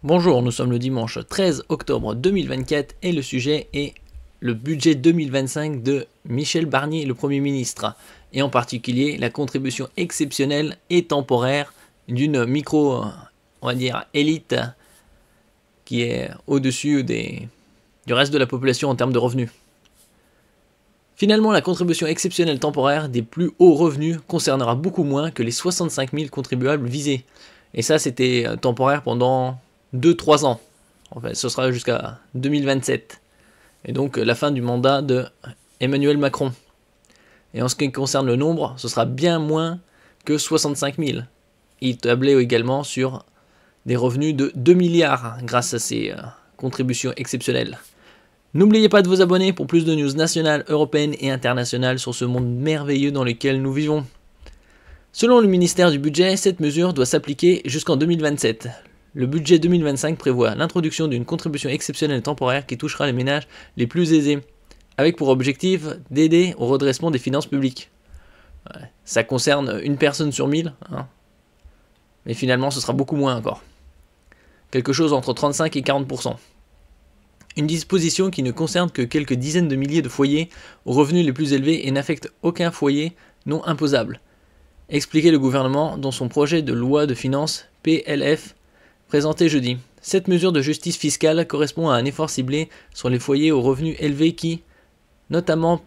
Bonjour, nous sommes le dimanche 13 octobre 2024 et le sujet est le budget 2025 de Michel Barnier, le Premier ministre, et en particulier la contribution exceptionnelle et temporaire d'une micro, on va dire, élite qui est au-dessus du reste de la population en termes de revenus. Finalement, la contribution exceptionnelle temporaire des plus hauts revenus concernera beaucoup moins que les 65 000 contribuables visés. Et ça, c'était temporaire pendant 2-3 ans. En fait, ce sera jusqu'à 2027. Et donc la fin du mandat de Emmanuel Macron. Et en ce qui concerne le nombre, ce sera bien moins que 65 000. Il tablait également sur des revenus de 2 milliards grâce à ces contributions exceptionnelles. N'oubliez pas de vous abonner pour plus de news nationales, européennes et internationales sur ce monde merveilleux dans lequel nous vivons. Selon le ministère du Budget, cette mesure doit s'appliquer jusqu'en 2027. Le budget 2025 prévoit l'introduction d'une contribution exceptionnelle temporaire qui touchera les ménages les plus aisés, avec pour objectif d'aider au redressement des finances publiques. Ouais, ça concerne une personne sur 1000, hein, mais finalement ce sera beaucoup moins encore. Quelque chose entre 35 et 40%. Une disposition qui ne concerne que quelques dizaines de milliers de foyers aux revenus les plus élevés et n'affecte aucun foyer non imposable. Expliquait le gouvernement dans son projet de loi de finances PLF présenté jeudi. Cette mesure de justice fiscale correspond à un effort ciblé sur les foyers aux revenus élevés qui, notamment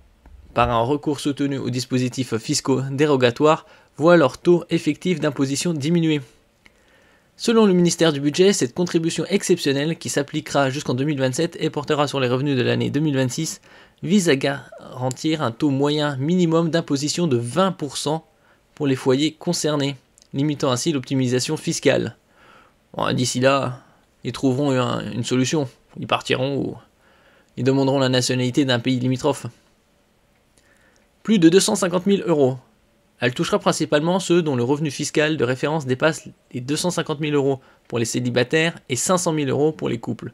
par un recours soutenu aux dispositifs fiscaux dérogatoires, voient leur taux effectif d'imposition diminuer. Selon le ministère du Budget, cette contribution exceptionnelle, qui s'appliquera jusqu'en 2027 et portera sur les revenus de l'année 2026, vise à garantir un taux moyen minimum d'imposition de 20% pour les foyers concernés, limitant ainsi l'optimisation fiscale. Bon, d'ici là, ils trouveront une solution. Ils partiront ou ils demanderont la nationalité d'un pays limitrophe. Plus de 250 000 euros. Elle touchera principalement ceux dont le revenu fiscal de référence dépasse les 250 000 euros pour les célibataires et 500 000 euros pour les couples,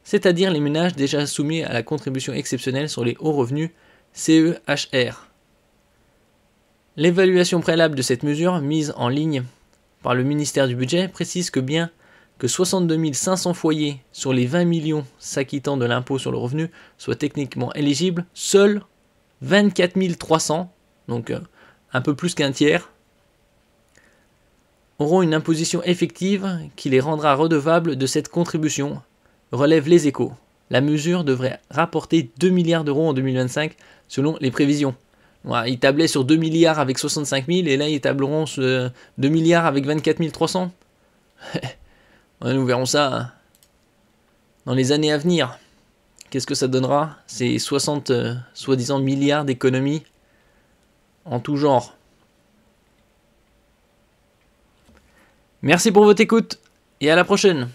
c'est-à-dire les ménages déjà soumis à la contribution exceptionnelle sur les hauts revenus CEHR. L'évaluation préalable de cette mesure, mise en ligne par le ministère du Budget, précise que bien que 62 500 foyers sur les 20 millions s'acquittant de l'impôt sur le revenu soient techniquement éligibles, seuls 24 300, donc un peu plus qu'un tiers, auront une imposition effective qui les rendra redevables de cette contribution, relèvent les Échos. La mesure devrait rapporter 2 milliards d'euros en 2025 selon les prévisions. Voilà, ils tablaient sur 2 milliards avec 65 000 et là ils tableront sur 2 milliards avec 24 300. Nous verrons ça dans les années à venir. Qu'est-ce que ça donnera? Ces 60 soi-disant milliards d'économies en tout genre. Merci pour votre écoute et à la prochaine.